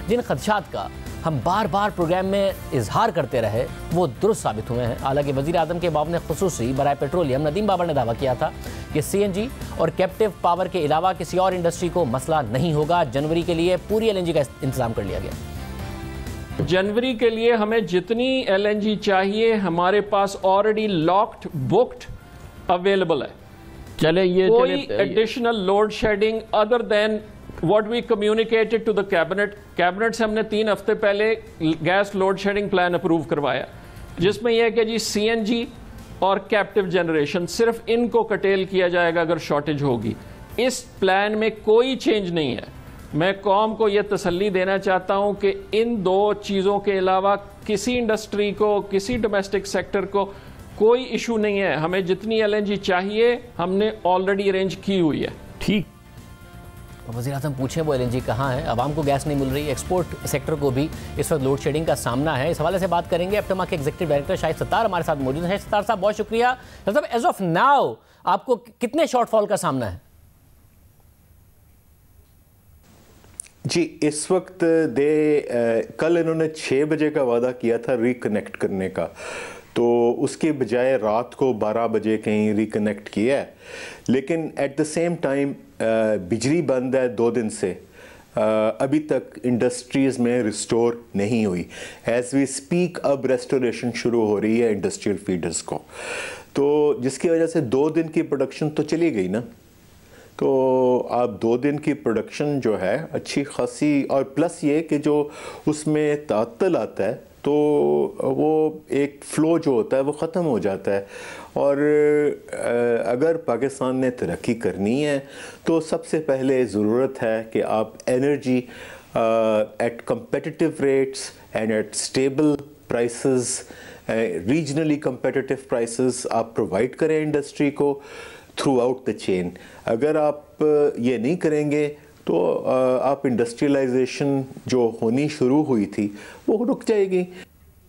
जिन खदशात का हम बार बार प्रोग्राम में इजहार करते रहे वो दुरुस्त साबित हुए हैं। हालांकि वज़ीर आज़म के मुआविन ख़ुसूसी बराए पेट्रोलियम नदीम बाबर ने दावा किया था कि CNG और कैप्टिव पावर के अलावा किसी और इंडस्ट्री को मसला नहीं होगा। जनवरी के लिए पूरी LNG का इंतजाम कर लिया गया। जनवरी के लिए हमें जितनी LNG चाहिए हमारे पास ऑलरेडी लॉक्ड बुक्ड अवेलेबल है। चले ये कोई additional load shedding other than what we communicated to the cabinet से हमने 3 हफ्ते पहले gas load shedding plan approve करवाया, जिसमें यह है कि जी CNG और कैप्टिव जनरेशन सिर्फ इनको कटेल किया जाएगा अगर शॉर्टेज होगी। इस प्लान में कोई चेंज नहीं है। मैं कौम को यह तसल्ली देना चाहता हूं कि इन 2 चीज़ों के अलावा किसी इंडस्ट्री को, किसी डोमेस्टिक सेक्टर को कोई इशू नहीं है। हमें जितनी LNG चाहिए हमने ऑलरेडी अरेंज की हुई है। ठीक। वज़ीर आज़म पूछे वो LNG कहाँ है, आवाम को गैस नहीं मिल रही, एक्सपोर्ट सेक्टर को भी इस वक्त लोड शेडिंग का सामना है। इस हवाले से बात करेंगे एप्टेमा के एग्जीक्यूटिव डायरेक्टर शाहिद सत्तार हमारे साथ मौजूद हैं। शाहिद सत्तार साहब बहुत शुक्रिया। मतलब एज ऑफ नाउ आपको कितने शॉर्टफॉल का सामना है? जी इस वक्त कल इन्होंने 6 बजे का वादा किया था रिकनेक्ट करने का, तो उसके बजाय रात को 12 बजे कहीं रिकनेक्ट किया है। लेकिन एट द सेम टाइम बिजली बंद है 2 दिन से, अभी तक इंडस्ट्रीज़ में रिस्टोर नहीं हुई। एज वी स्पीक अब रेस्टोरेशन शुरू हो रही है इंडस्ट्रियल फीडर्स को, तो जिसकी वजह से 2 दिन की प्रोडक्शन तो चली गई ना। तो आप 2 दिन की प्रोडक्शन जो है अच्छी खासी, और प्लस ये कि जो उसमें तातल आता है तो वो एक फ़्लो जो होता है वो ख़त्म हो जाता है। और अगर पाकिस्तान ने तरक्की करनी है तो सबसे पहले ज़रूरत है कि आप energy at competitive rates and at stable prices, regionally competitive prices आप प्रोवाइड करें इंडस्ट्री को थ्रू आउट द चेन। अगर आप ये नहीं करेंगे तो आप इंडस्ट्रियलाइजेशन जो होनी शुरू हुई थी वो रुक जाएगी।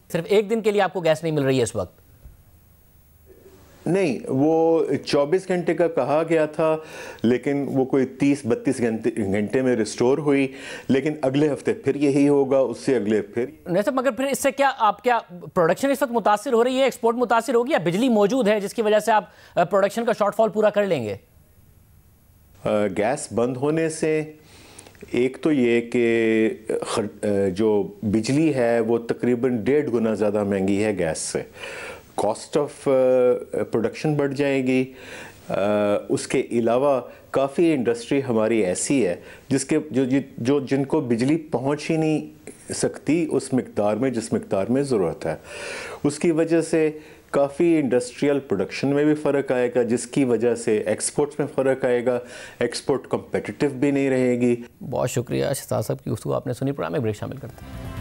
सिर्फ एक दिन के लिए आपको गैस नहीं मिल रही है इस वक्त? नहीं, वो 24 घंटे का कहा गया था, लेकिन वो कोई 30-32 घंटे में रिस्टोर हुई, लेकिन अगले हफ्ते फिर यही होगा, उससे अगले फिर नहीं सर, मगर फिर इससे क्या आप क्या प्रोडक्शन इस वक्त मुतासिर हो रही है, एक्सपोर्ट मुतासिर होगी, या बिजली मौजूद है जिसकी वजह से आप प्रोडक्शन का शॉर्टफॉल पूरा कर लेंगे? गैस बंद होने से एक तो ये कि जो बिजली है वो तकरीबन 1.5 गुना ज़्यादा महंगी है गैस से, कॉस्ट ऑफ प्रोडक्शन बढ़ जाएगी। उसके अलावा काफ़ी इंडस्ट्री हमारी ऐसी है जिसके जो जिनको बिजली पहुंच ही नहीं सकती उस मिकदार में जिस मिकदार में ज़रूरत है। उसकी वजह से काफ़ी इंडस्ट्रियल प्रोडक्शन में भी फ़र्क आएगा, जिसकी वजह से एक्सपोर्ट्स में फ़र्क आएगा, एक्सपोर्ट कम्पिटिटिव भी नहीं रहेगी। बहुत शुक्रिया शहजाद साहब की गुफ्तगू आपने सुनी। प्रोग्राम में ब्रेक शामिल करते हैं।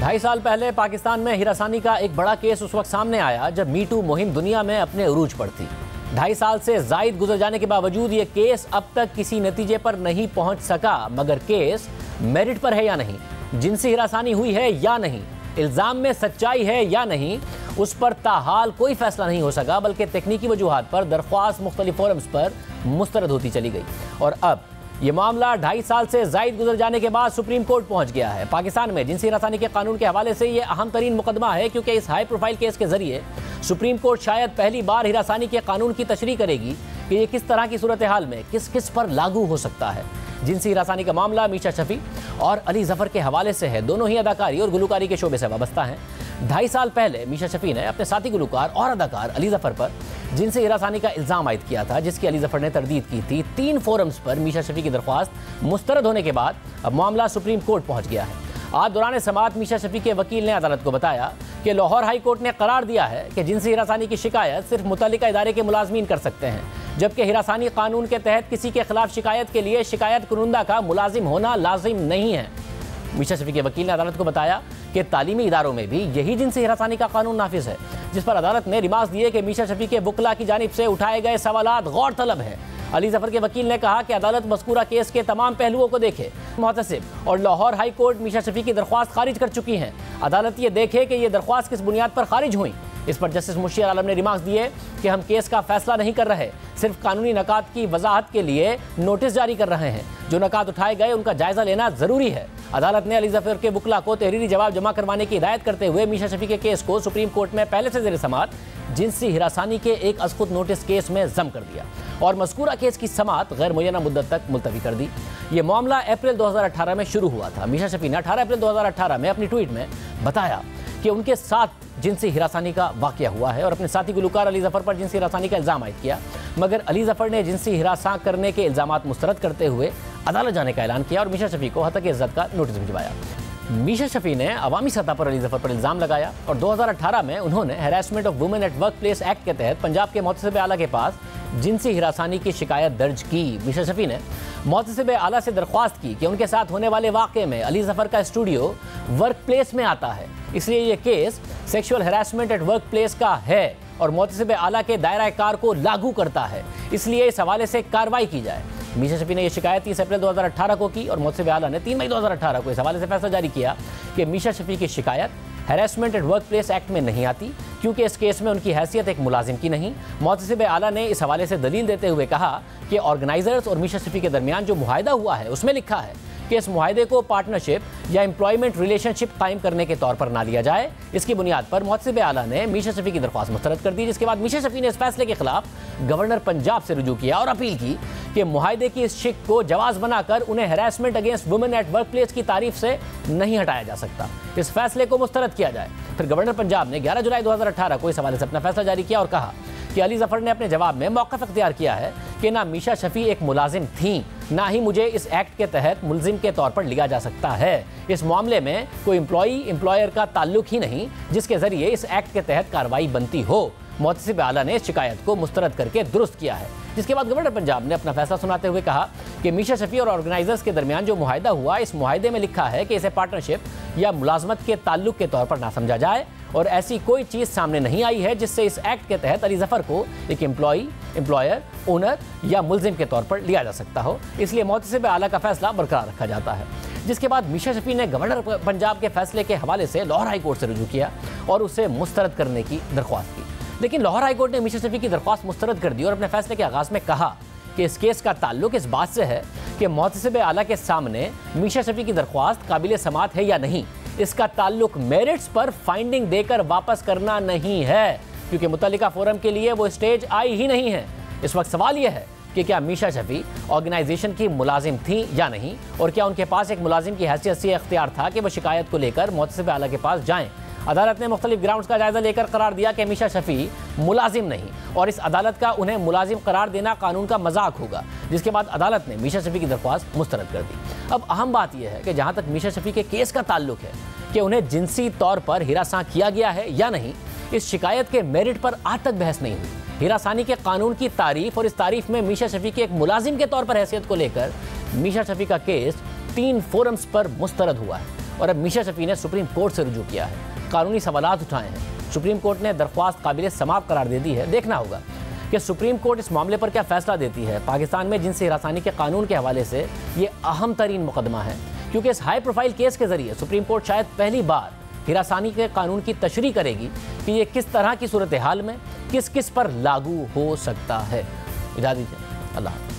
2.5 साल पहले पाकिस्तान में हिरासानी का एक बड़ा केस उस वक्त सामने आया जब मी टू मुहिम दुनिया में अपने उरूज पर थी। 2.5 साल से जायद गुजर जाने के बावजूद ये केस अब तक किसी नतीजे पर नहीं पहुंच सका। मगर केस मेरिट पर है या नहीं, जिनसी हिरासानी हुई है या नहीं, इल्जाम में सच्चाई है या नहीं, उस पर ताहाल कोई फैसला नहीं हो सका, बल्कि तकनीकी वजूहात पर दरख्वास्त मुख्तलिफ फोरम्स पर मुस्तरद होती चली गई। और अब ये मामला 2.5 साल से जायद गुजर जाने के बाद सुप्रीम कोर्ट पहुंच गया है। पाकिस्तान में जिनसी हिरासानी के कानून के हवाले से ये अहम तरीन मुकदमा है, क्योंकि इस हाई प्रोफाइल केस के जरिए सुप्रीम कोर्ट शायद पहली बार हिरासानी के कानून की तशरीह करेगी कि ये किस तरह की सूरत हाल में किस किस पर लागू हो सकता है। जिनसी हिरासानी का मामला मीशा शफी और अली जफर के हवाले से है। दोनों ही अदाकारी और गुलकारी के शोबे से वाबस्ता हैं। 2.5 साल पहले मीशा शफी ने अपने साथी गुलकार और अदाकार अली जफर पर जिनसी हिरासानी का इल्ज़ाम आयद किया था, जिसकी अली जफर ने तरदीद की थी। 3 फोरम्स पर मीशा शफी की दरख्वास्त मुस्तरद होने के बाद अब मामला सुप्रीम कोर्ट पहुंच गया है। आज दौरान समाअत मीशा शफी के वकील ने अदालत को बताया कि लाहौर हाई कोर्ट ने करार दिया है कि जिनसी हिरासानी की शिकायत सिर्फ मुतल्लिका इदारे के मुलाजमीन कर सकते हैं, जबकि हिरासानी कानून के तहत किसी के खिलाफ शिकायत के लिए शिकायत कुरुंदा का मुलाजिम होना लाजिम नहीं है। मीशा शफी के वकील ने अदालत को बताया कि तालीमी इदारों में भी यही जिनसी हिरासानी का कानून नाफिज है, जिस पर अदालत ने रिमार्क्स दिए कि मीशा शफी के वकला की जानिब से उठाए गए सवालात गौर तलब है। अली जफर के वकील ने कहा कि अदालत मज़कूरा केस के तमाम पहलुओं को देखे। मुहतसिब और लाहौर हाई कोर्ट मीशा शफी की दरख्वास्त खारिज कर चुकी हैं। अदालत ये देखे कि ये दरख्वास्त किस बुनियाद पर खारिज हुई। इस पर जस्टिस मुशीर आलम ने रिमार्क्स दिए कि हम केस का फैसला नहीं कर रहे, सिर्फ कानूनी नकात की वजाहत के लिए नोटिस जारी कर रहे हैं। जो नकात उठाए गए उनका जायजा लेना जरूरी है। अदालत ने अली जफर के वकला को तहरीरी जवाब जमा करवाने की हिदायत करते हुए मीशा शफी के केस को सुप्रीम कोर्ट में पहले से ज़ेर समाअत जिनसी हिरासानी के एक अज़खुद नोटिस केस में जम कर दिया और मज़कूरा केस की समाअत गैर मुय्यना मुद्दत तक मुलतवी कर दी। ये मामला अप्रैल 2018 में शुरू हुआ था। मीशा शफी ने 18 अप्रैल 2018 में अपनी ट्वीट में बताया कि उनके साथ जिनसी हिरासानी का वाक़या हुआ है और अपने साथी गुलकार अली जफर पर जिनसी हिरासानी का इल्ज़ाम आयद किया, मगर अली जफर ने जिनसी हिरासा करने के इल्ज़ामात मुस्तरद करते हुए अदालत जाने का ऐलान किया और मीशा शफी को हतक इज़्ज़त का नोटिस भिजवाया। मीशा शफी ने अवामी सतह पर अली जफर पर इल्ज़ाम लगाया और 2018 में उन्होंने harassment of women at work place act के तहत पंजाब के मोहतसिब आला के पास जिनसी हिरासानी की शिकायत दर्ज की। मीशा शफी ने मोहतसिब आला से दरख्वास्त की कि उनके साथ होने वाले वाक़े में अली जफर का स्टूडियो वर्क प्लेस में आता है, इसलिए ये case sexual harassment at work place का है और मोहतसिब आला के दायरा कार को लागू करता है, इसलिए इस हवाले से कार्रवाई की जाए। मीशा शफी ने यह शिकायत 30 अप्रैल 2018 को की और मोहतसिब आला ने 3 मई 2018 को इस हवाले से फैसला जारी किया कि मीशा शफी की शिकायत harassment at work place act में नहीं आती, क्योंकि इस केस में उनकी हैसियत एक मुलाजिम की नहीं। मोहतसिब आला ने इस हवाले से दलील देते हुए कहा कि ऑर्गेनाइजर्स और मीशा शफी के दरमियान जो मुआहदा हुआ है उसमें लिखा है कि इस मुआहदे को पार्टनरशिप या एम्प्लॉयमेंट रिलेशनशिप कायम करने के तौर पर ना लिया जाए। इसकी बुनियाद पर मोहतसिब आला ने मीशा शफी की दरख्वास्त मुस्तरद कर दी, जिसके बाद मीशा शफी ने इस फैसले के खिलाफ गवर्नर पंजाब से रुजू किया और अपील की कि मुआहदे की इस शिक को जवाज बनाकर उन्हें harassment against women at work place की तारीफ से नहीं हटाया जा सकता, इस फैसले को मुस्तरद किया जाए। फिर गवर्नर पंजाब ने 11 जुलाई 2018 को इस हवाले से अपना फैसला जारी किया और कहा कि अली जफर ने अपने जवाब में मौक़िफ़ अख्तियार किया है कि ना मीशा शफी एक मुलाजिम थी ना ही मुझे इस एक्ट के तहत मुलजिम के तौर पर लिया जा सकता है। इस मामले में कोई एम्प्लॉई एम्प्लॉयर का ताल्लुक ही नहीं जिसके जरिए इस एक्ट के तहत कार्रवाई बनती हो। मुहतसिब आला ने शिकायत को मुस्तरद करके दुरुस्त किया है, जिसके बाद गवर्नर पंजाब ने अपना फैसला सुनाते हुए कहा कि मीशा शफी और ऑर्गेनाइजर्स के दरमियान जो मुआहदा हुआ, इस मुआहदे में लिखा है कि इसे पार्टनरशिप या मुलाजमत के ताल्लुक के तौर पर ना समझा जाए और ऐसी कोई चीज़ सामने नहीं आई है जिससे इस एक्ट के तहत अली जफर को एक एम्प्लॉई, एम्प्लॉयर, ओनर या मुलजिम के तौर पर लिया जा सकता हो। इसलिए मुहतसिब आला का फैसला बरकरार रखा जाता है। जिसके बाद मीशा शफी ने गवर्नर पंजाब के फैसले के हवाले से लाहौर हाई कोर्ट से रुजू किया और उसे मुस्तरद करने की दरख्वास्त की, लेकिन लाहौर हाई कोर्ट ने मीशा शफी की दरख्वास्त मुस्तरद कर दी और अपने फैसले के आगाज़ में कहा कि इस केस का ताल्लुक इस बात से है कि मुहतसिब आला के सामने मीशा शफी की दरख्वास्त काबिल समात है या नहीं। इसका ताल्लुक मेरिट्स पर फाइंडिंग देकर वापस करना नहीं है, क्योंकि मुतल्लिका फोरम के लिए वो स्टेज आई ही नहीं है। इस वक्त सवाल यह है कि क्या मीशा शफी ऑर्गेनाइजेशन की मुलाजिम थी या नहीं, और क्या उनके पास एक मुलाजिम की हैसियत से इख्तियार था कि वो शिकायत को लेकर मुहतसिब आला के पास जाएं। अदालत ने मुख्तलिफ ग्राउंड्स का जायजा लेकर करार दिया कि मीशा शफी मुलाजिम नहीं और इस अदालत का उन्हें मुलाजिम करार देना कानून का मजाक होगा, जिसके बाद अदालत ने मीशा शफी की दरख्वास्त मुस्तरद कर दी। अब अहम बात यह है कि जहां तक मीशा शफी के केस का ताल्लुक है कि उन्हें जिनसी तौर पर हिरासां किया गया है या नहीं, इस शिकायत के मेरिट पर आज तक बहस नहीं हुई। हिरासानी के कानून की तारीफ और इस तारीफ में मीशा शफी के एक मुलाजिम के तौर पर हैसियत को लेकर मीशा शफी का केस 3 फोरम्स पर मुस्तरद हुआ है और अब मीशा शफी ने सुप्रीम कोर्ट से रुजू किया है, कानूनी सवालात उठाए हैं। सुप्रीम कोर्ट ने दरख्वास्त काबिल समात करार दे दी है। देखना होगा कि सुप्रीम कोर्ट इस मामले पर क्या फैसला देती है। पाकिस्तान में जिनसी हिरासानी के कानून के हवाले से ये अहम तरीन मुकदमा है, क्योंकि इस हाई प्रोफाइल केस के जरिए सुप्रीम कोर्ट शायद पहली बार हिरासानी के कानून की तशरीह करेगी कि ये किस तरह की सूरत हाल में किस किस पर लागू हो सकता है। इजाज़त दीजिए, अल्लाह।